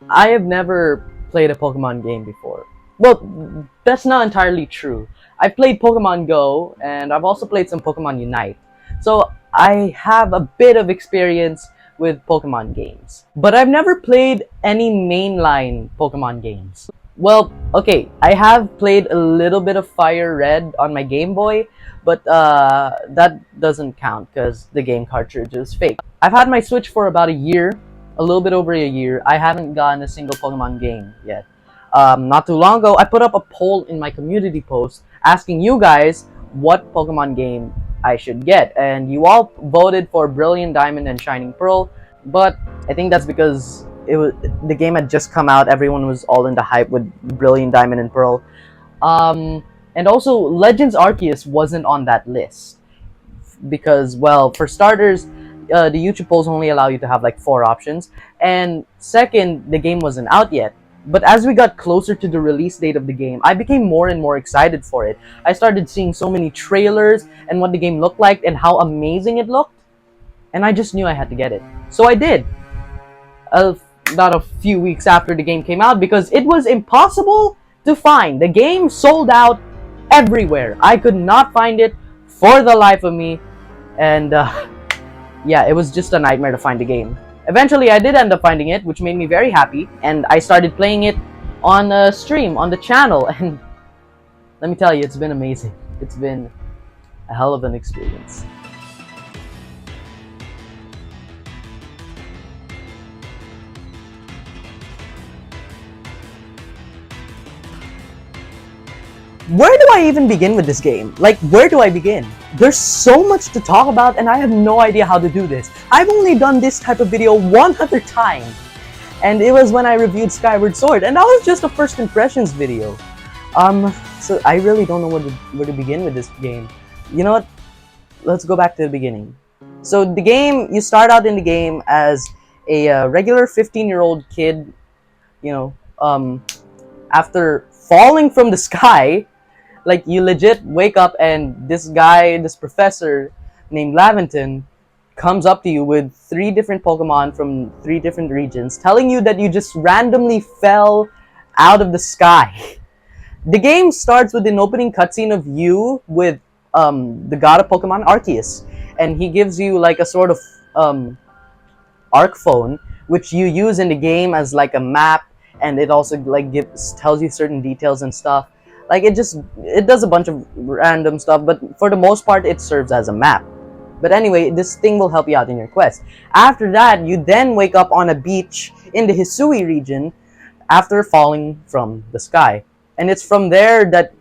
I have never played a Pokemon game before. Well, that's not entirely true. I've played Pokemon Go, and I've also played some Pokemon Unite. So I have a bit of experience with Pokemon games. But I've never played any mainline Pokemon games. Well, okay, I have played a little bit of Fire Red on my Game Boy, but that doesn't count because the game cartridge is fake. I've had my Switch for about a year, a little bit over a year. I haven't gotten a single Pokemon game yet. Not too long ago, I put up a poll in my community post asking you guys what Pokemon game I should get, and you all voted for Brilliant Diamond and Shining Pearl. But I think that's because the game had just come out. Everyone was all in the hype with Brilliant Diamond and Pearl. And also, Legends Arceus wasn't on that list because, well, for starters, the YouTube polls only allow you to have like 4 options, and second, the game wasn't out yet. But as we got closer to the release date of the game, I became more and more excited for it. I started seeing so many trailers and what the game looked like and how amazing it looked, and I just knew I had to get it. So I did. About a few weeks after the game came out, because it was impossible to find. The game sold out everywhere. I could not find it for the life of me, and yeah, it was just a nightmare to find the game. Eventually, I did end up finding it, which made me very happy, and I started playing it on a stream, on the channel, and let me tell you, it's been amazing. It's been a hell of an experience. Where do I even begin with this game? Like, where do I begin? There's so much to talk about, and I have no idea how to do this. I've only done this type of video one other time, and it was when I reviewed Skyward Sword, and that was just a first impressions video. So I really don't know where to begin with this game. You know what? Let's go back to the beginning. So the game, you start out in the game as a regular 15-year-old kid, you know, after falling from the sky. Like, you legit wake up and this guy, this professor named Laventon, comes up to you with 3 different Pokemon from 3 different regions, telling you that you just randomly fell out of the sky. The game starts with an opening cutscene of you with the god of Pokemon, Arceus, and he gives you like a sort of Arc phone, which you use in the game as like a map, and it also like tells you certain details and stuff. Like, it does a bunch of random stuff, but for the most part, it serves as a map. But anyway, this thing will help you out in your quest. After that, you then wake up on a beach in the Hisui region after falling from the sky. And it's from there that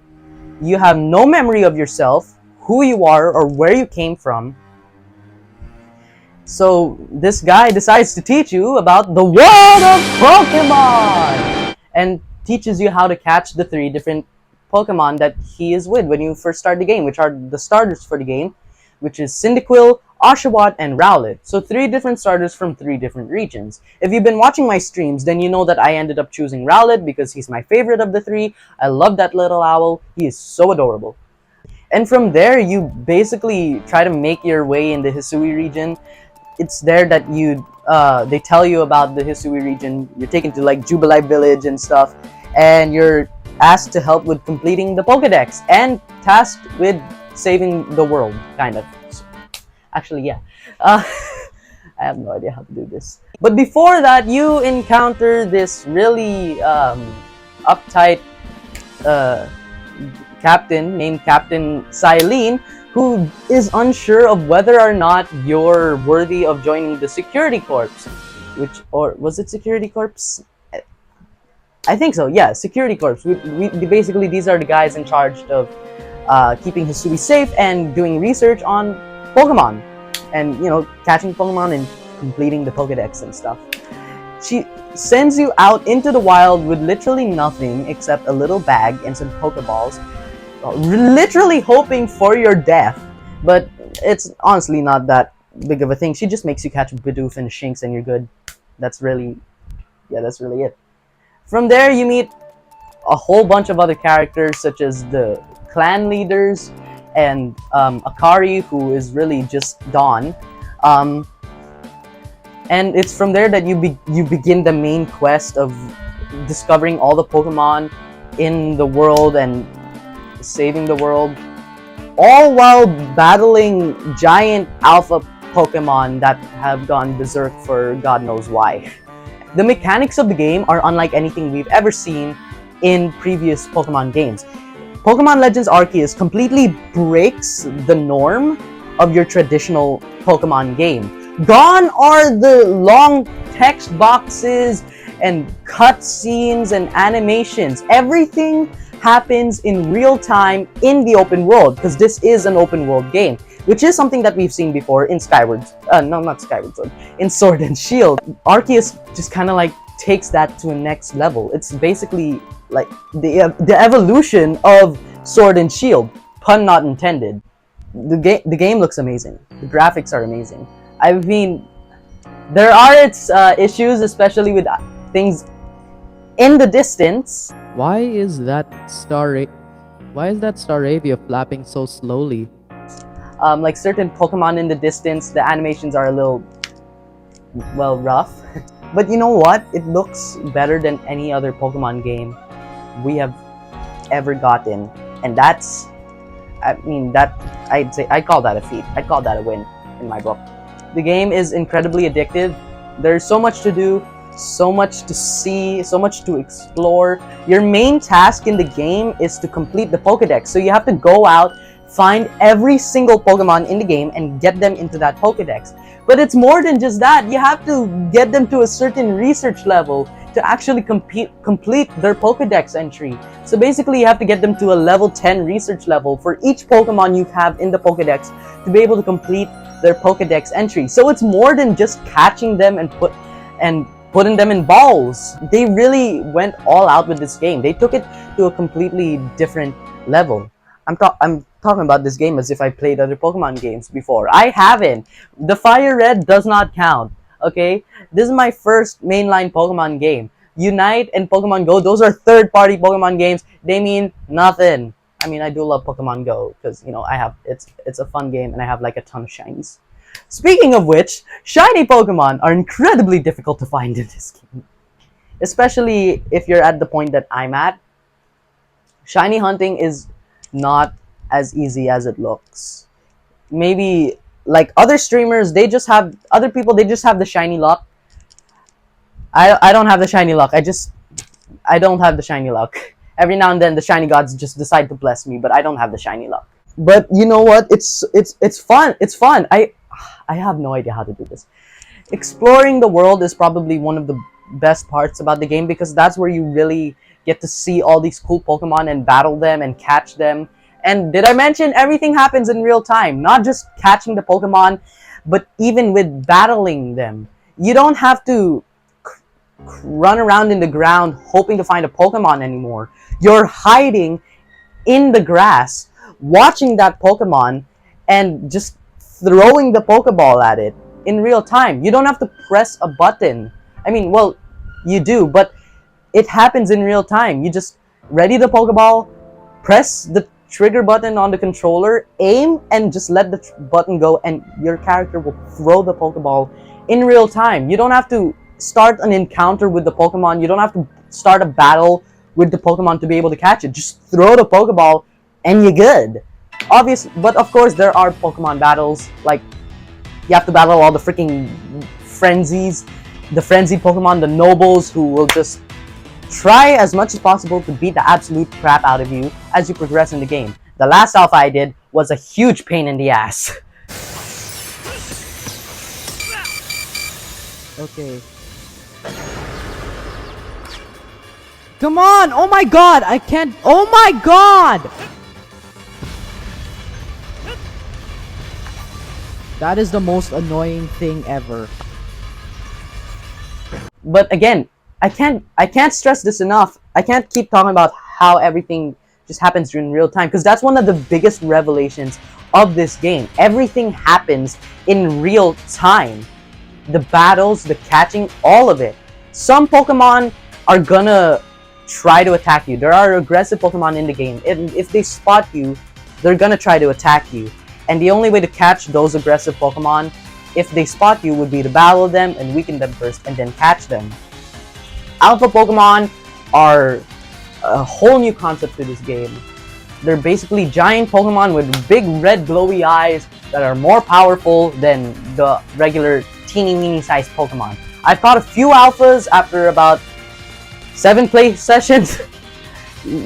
you have no memory of yourself, who you are, or where you came from. So this guy decides to teach you about the world of Pokemon! And teaches you how to catch the 3 different Pokemon that he is with when you first start the game, which are the starters for the game, which is Cyndaquil, Oshawott, and Rowlet. So 3 different starters from 3 different regions. If you've been watching my streams, then you know that I ended up choosing Rowlet because he's my favorite of the 3. I love that little owl. He is so adorable. And from there, you basically try to make your way in the Hisui region. It's there that they tell you about the Hisui region. You're taken to like Jubilai Village and stuff, and you're asked to help with completing the Pokedex and tasked with saving the world, kind of. Actually, yeah. I have no idea how to do this. But before that, you encounter this really uptight captain named Captain Silene, who is unsure of whether or not you're worthy of joining the Security Corps. Or was it Security Corps? I think so, yeah, Security Corps. Basically, these are the guys in charge of keeping Hisui safe and doing research on Pokemon. And, you know, catching Pokemon and completing the Pokedex and stuff. She sends you out into the wild with literally nothing except a little bag and some Pokeballs. Literally hoping for your death. But it's honestly not that big of a thing. She just makes you catch Bidoof and Shinx and you're good. That's really it. From there, you meet a whole bunch of other characters, such as the clan leaders and Akari, who is really just Dawn. and it's from there that you begin the main quest of discovering all the Pokemon in the world and saving the world, all while battling giant alpha Pokemon that have gone berserk for God knows why. The mechanics of the game are unlike anything we've ever seen in previous Pokemon games. Pokemon Legends Arceus completely breaks the norm of your traditional Pokemon game. Gone are the long text boxes and cutscenes and animations. Everything happens in real time in the open world, because this is an open world game, which is something that we've seen before in in Sword and Shield. Arceus just kind of like takes that to a next level. It's basically like the evolution of Sword and Shield, pun not intended. The game looks amazing. The graphics are amazing. I mean, there are its issues, especially with things in the distance. Why is that Staravia flapping so slowly? Like certain Pokemon in the distance, the animations are a little, well, rough. But you know what? It looks better than any other Pokemon game we have ever gotten, and that's, I mean, I'd call that a feat. I'd call that a win in my book. The game is incredibly addictive. There's so much to do, so much to see, so much to explore. Your main task in the game is to complete the Pokédex. So you have to go out, find every single Pokemon in the game, and get them into that Pokédex. But it's more than just that. You have to get them to a certain research level to actually complete their Pokédex entry. So basically, you have to get them to a level 10 research level for each Pokemon you have in the Pokédex to be able to complete their Pokédex entry. So it's more than just catching them and putting them in balls. They really went all out with this game. They took it to a completely different level. I'm talking about this game as if I played other Pokemon games before. I haven't. The Fire Red does not count. Okay? This is my first mainline Pokemon game. Unite and Pokemon Go, those are third-party Pokemon games. They mean nothing. I mean, I do love Pokemon Go because, you know, it's a fun game and I have like a ton of shinies. Speaking of which, shiny Pokemon are incredibly difficult to find in this game. Especially if you're at the point that I'm at. Shiny hunting is not as easy as it looks. Maybe like other streamers, they just have the shiny luck. I don't have the shiny luck. I don't have the shiny luck. Every now and then the shiny gods just decide to bless me, but I don't have the shiny luck. But you know what? It's fun. It's fun. I have no idea how to do this. Exploring the world is probably one of the best parts about the game, because that's where you really get to see all these cool Pokemon and battle them and catch them. And did I mention everything happens in real time? Not just catching the Pokemon, but even with battling them. You don't have to run around in the ground hoping to find a Pokemon anymore. You're hiding in the grass, watching that Pokemon, and just throwing the Pokeball at it in real time. You don't have to press a button. I mean, well, you do, but it happens in real time. You just ready the Pokeball, press the trigger button on the controller, aim, and just let the button go, and your character will throw the Pokeball in real time. You don't have to start an encounter with the Pokemon. You don't have to start a battle with the Pokemon to be able to catch it. Just throw the Pokeball and you're good. Obviously, but of course there are Pokemon battles. Like, you have to battle all the freaking frenzies, the frenzied Pokemon, the nobles, who will just try as much as possible to beat the absolute crap out of you as you progress in the game. The last alpha I did was a huge pain in the ass. Okay. Come on! Oh my god! I can't... Oh my god! That is the most annoying thing ever. But again, I can't stress this enough. I can't keep talking about how everything just happens in real time, because that's one of the biggest revelations of this game. Everything happens in real time. The battles, the catching, all of it. Some Pokemon are gonna try to attack you. There are aggressive Pokemon in the game. If they spot you, they're gonna try to attack you. And the only way to catch those aggressive Pokemon if they spot you, would be to battle them and weaken them first and then catch them. Alpha Pokemon are a whole new concept to this game. They're basically giant Pokemon with big red glowy eyes that are more powerful than the regular teeny weeny sized Pokemon. I've caught a few alphas after about 7 play sessions.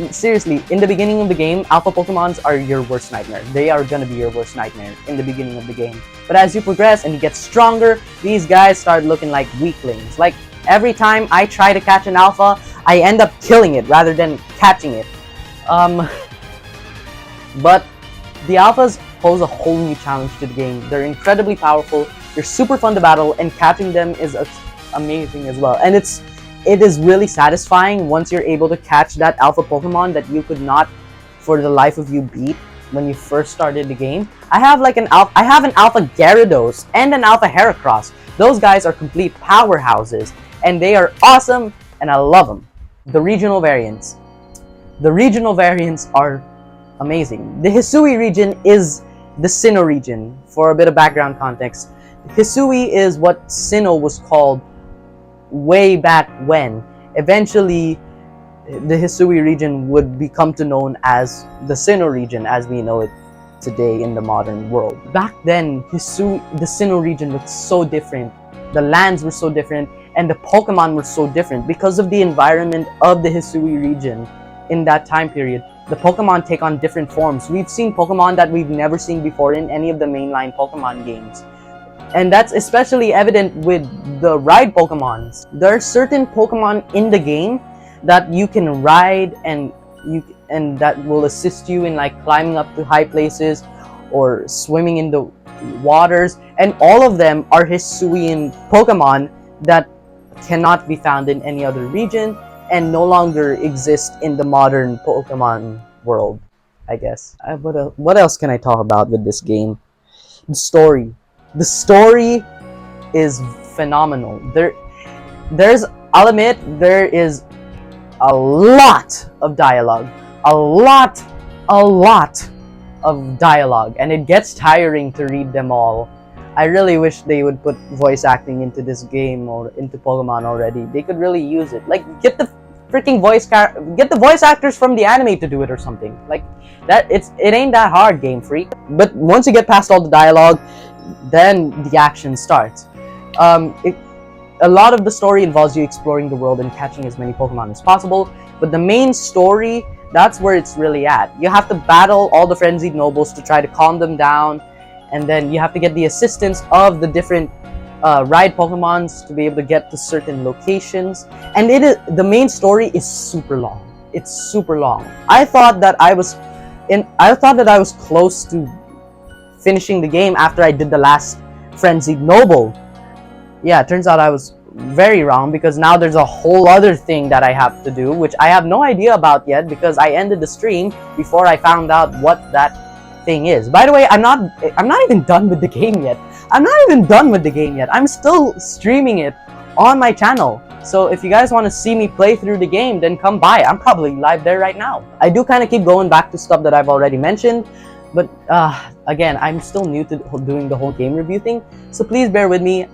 Seriously, in the beginning of the game, alpha Pokemons are your worst nightmare. They are gonna be your worst nightmare in the beginning of the game. But as you progress and you get stronger, these guys start looking like weaklings. Like, every time I try to catch an alpha, I end up killing it rather than catching it. But the alphas pose a whole new challenge to the game. They're incredibly powerful, they're super fun to battle, and catching them is amazing as well. And it is really satisfying once you're able to catch that alpha Pokemon that you could not for the life of you beat when you first started the game. I have an alpha Gyarados and an alpha Heracross. Those guys are complete powerhouses and they are awesome and I love them. The regional variants. The regional variants are amazing. The Hisui region is the Sinnoh region. For a bit of background context, Hisui is what Sinnoh was called way back when. Eventually, the Hisui region would become to known as the Sinnoh region as we know it today in the modern world. Back then, the Sinnoh region looked so different. The lands were so different and the Pokemon were so different because of the environment of the Hisui region in that time period. The Pokemon take on different forms. We've seen Pokemon that we've never seen before in any of the mainline Pokemon games. And that's especially evident with the ride Pokemons. There are certain Pokemon in the game that you can ride and that will assist you in like climbing up to high places or swimming in the waters, and all of them are Hisuian Pokemon that cannot be found in any other region and no longer exist in the modern Pokemon world, I guess. What else can I talk about with this game? The story. The story is phenomenal. I'll admit, there is a lot of dialogue. A lot of dialogue. And it gets tiring to read them all. I really wish they would put voice acting into this game or into Pokemon already. They could really use it. Like, get the freaking voice actors from the anime to do it or something. Like that. It ain't that hard, Game Freak. But once you get past all the dialogue, then the action starts. A lot of the story involves you exploring the world and catching as many Pokemon as possible. But the main story, that's where it's really at. You have to battle all the frenzied nobles to try to calm them down, and then you have to get the assistance of the different ride Pokemons to be able to get to certain locations. And the main story is super long. It's super long. I thought that I was close to finishing the game after I did the last frenzied noble. Yeah, it turns out I was very wrong, because now there's a whole other thing that I have to do, which I have no idea about yet because I ended the stream before I found out what that thing is. By the way, I'm not even done with the game yet. I'm still streaming it on my channel. So if you guys want to see me play through the game, then come by. I'm probably live there right now. I do kind of keep going back to stuff that I've already mentioned, but again, I'm still new to doing the whole game review thing, so please bear with me.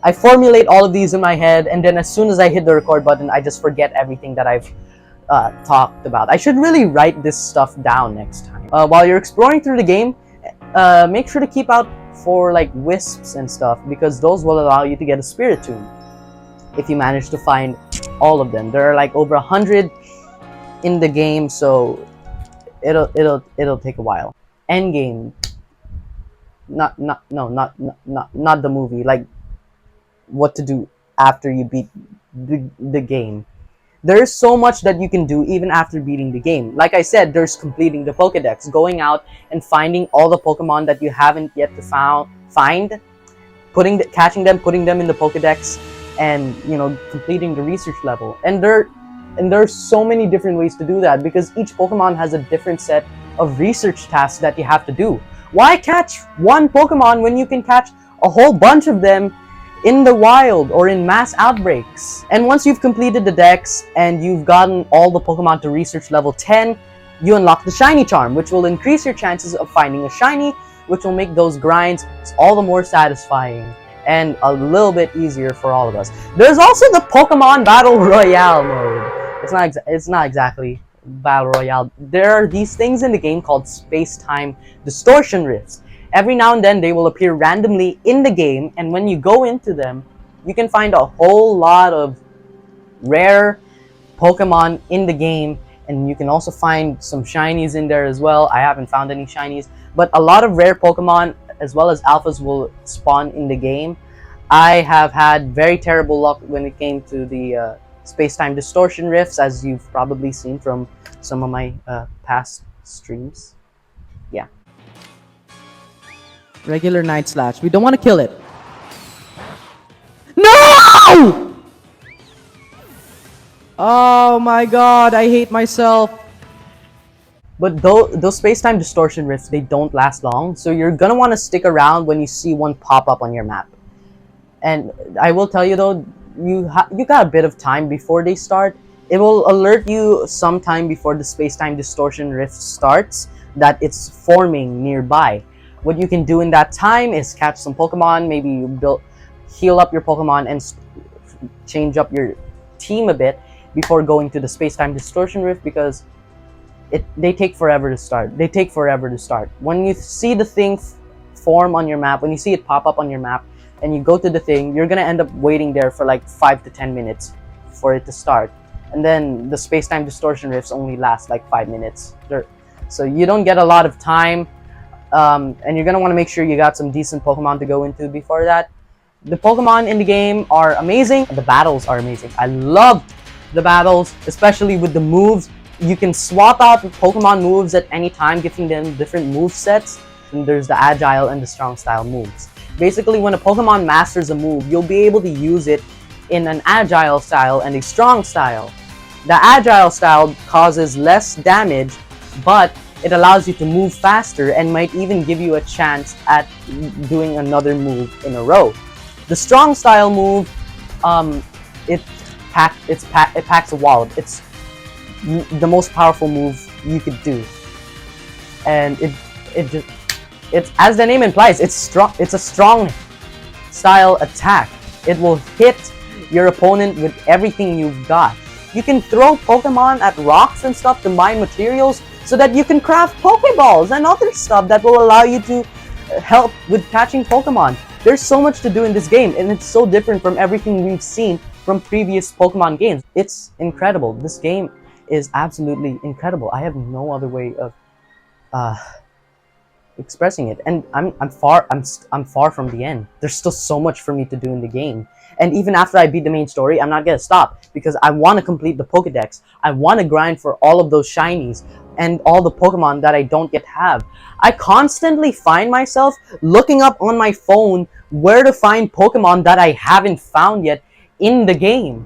I formulate all of these in my head, and then as soon as I hit the record button, I just forget everything that I've talked about. I should really write this stuff down next time. While you're exploring through the game, make sure to keep out for like wisps and stuff, because those will allow you to get a Spiritomb if you manage to find all of them. There are like over 100 in the game, so it'll take a while. Endgame. Not the movie. Like what to do after you beat the game. There's so much that you can do even after beating the game. Like I said, there's completing the Pokédex, going out and finding all the Pokemon that you haven't yet to find, catching them, putting them in the Pokédex, and completing the research level. And there's so many different ways to do that, because each Pokemon has a different set of research tasks that you have to do. Why catch one Pokemon when you can catch a whole bunch of them in the wild or in mass outbreaks? And once you've completed the dex and you've gotten all the Pokemon to research level 10, you unlock the shiny charm, which will increase your chances of finding a shiny which will make those grinds all the more satisfying and a little bit easier for all of us. There's also the Pokemon Battle Royale mode. It's not exactly Battle Royale. There are these things in the game called space-time distortion rifts. Every now and then they will appear randomly in the game, and when you go into them, you can find a whole lot of rare Pokemon in the game, and you can also find some shinies in there as well. I haven't found any shinies, but a lot of rare Pokemon as well as alphas will spawn in the game. I have had very terrible luck when it came to the space-time distortion rifts, as you've probably seen from some of my past streams. Yeah. Regular Night Slash. We don't want to kill it. No! Oh my god, I hate myself. But those space-time distortion rifts, they don't last long, so you're gonna want to stick around when you see one pop up on your map. And I will tell you though, you got a bit of time before they start. It will alert you sometime before the space-time distortion rift starts that it's forming nearby. What you can do in that time is catch some Pokemon, maybe heal up your Pokemon and change up your team a bit before going to the space-time distortion rift, because they take forever to start. When you see the thing form on your map, when you see it pop up on your map and you go to the thing, you're gonna end up waiting there for like 5 to 10 minutes for it to start. And then the space-time distortion rifts only last like 5 minutes. So you don't get a lot of time, and you're gonna want to make sure you got some decent Pokemon to go into before that. The Pokemon in the game are amazing. The battles are amazing. I love the battles, especially with the moves. You can swap out Pokemon moves at any time, giving them different move sets. And there's the agile and the strong style moves. Basically, when a Pokemon masters a move, you'll be able to use it in an agile style and a strong style. The agile style causes less damage, but it allows you to move faster and might even give you a chance at doing another move in a row. The strong style move, it packs a wall. It's the most powerful move you could do, and it's as the name implies, it's strong. It's a strong style attack. It will hit your opponent with everything you've got. You can throw Pokemon at rocks and stuff to mine materials so that you can craft Pokeballs and other stuff that will allow you to help with catching Pokemon. There's so much to do in this game, and it's so different from everything we've seen from previous Pokemon games. It's incredible. This game is absolutely incredible. I have no other way of expressing it, and I'm far from the end. There's still so much for me to do in the game, and even after I beat the main story, I'm not gonna stop, because I want to complete the Pokédex. I want to grind for all of those shinies and all the Pokemon that I don't yet have. I constantly find myself looking up on my phone where to find Pokemon that I haven't found yet in the game.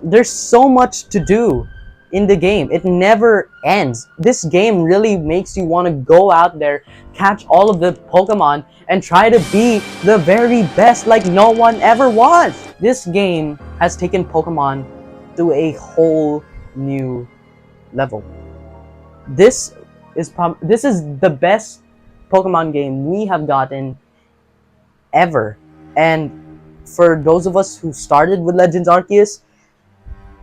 There's so much to do in the game. It never ends. This game really makes you want to go out there, catch all of the Pokemon, and try to be the very best like no one ever was. This game has taken Pokemon to a whole new level. This is the best Pokemon game we have gotten ever. And for those of us who started with Legends Arceus,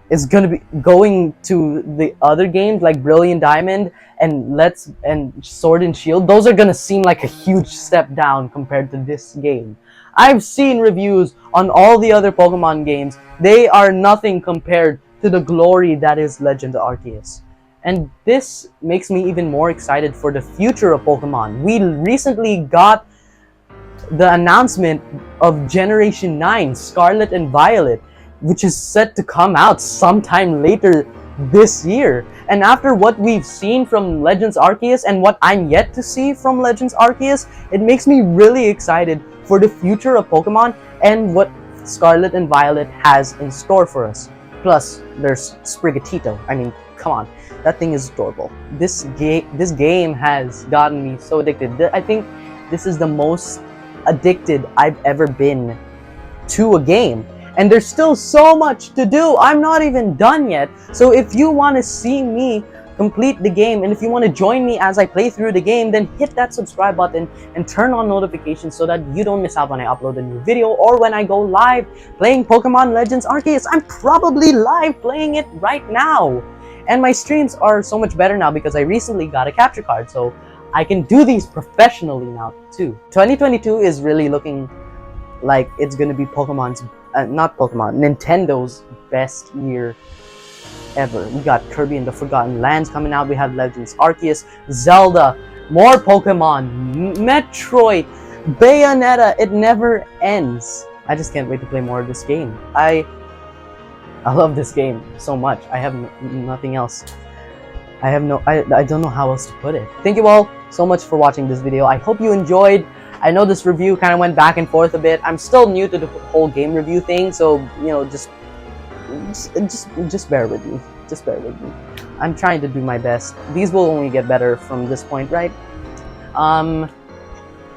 it's gonna be going to the other games like Brilliant Diamond and Sword and Shield. Those are gonna seem like a huge step down compared to this game. I've seen reviews on all the other Pokemon games. They are nothing compared to the glory that is Legends Arceus. And this makes me even more excited for the future of Pokemon. We recently got the announcement of Generation 9, Scarlet and Violet, which is set to come out sometime later this year. And after what we've seen from Legends Arceus and what I'm yet to see from Legends Arceus, it makes me really excited for the future of Pokemon and what Scarlet and Violet has in store for us. Plus, there's Sprigatito. I mean, come on, that thing is adorable. This game has gotten me so addicted. I think this is the most addicted I've ever been to a game. And there's still so much to do. I'm not even done yet. So if you want to see me complete the game. And if you want to join me as I play through the game, then hit that subscribe button and turn on notifications so that you don't miss out when I upload a new video or when I go live playing Pokemon Legends Arceus. I'm probably live playing it right now. And my streams are so much better now because I recently got a capture card, so I can do these professionally now too. 2022 is really looking like it's gonna be Nintendo's best year ever. We got Kirby and the Forgotten Lands coming out, we have Legends Arceus, Zelda, more Pokemon, Metroid, Bayonetta, it never ends. I just can't wait to play more of this game. I love this game so much. I have nothing else. I don't know how else to put it. Thank you all so much for watching this video. I hope you enjoyed. I know this review kind of went back and forth a bit. I'm still new to the whole game review thing, so you know, just bear with me. Just bear with me. I'm trying to do my best. These will only get better from this point, right?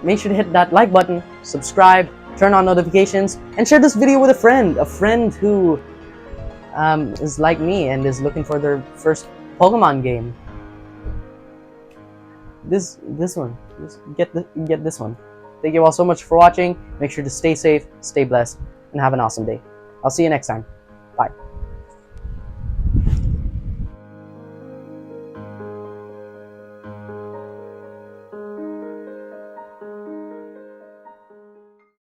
Make sure to hit that like button, subscribe, turn on notifications, and share this video with a friend who is like me and is looking for their first Pokemon game. This one. Get this one. Thank you all so much for watching. Make sure to stay safe, stay blessed, and have an awesome day. I'll see you next time. Bye.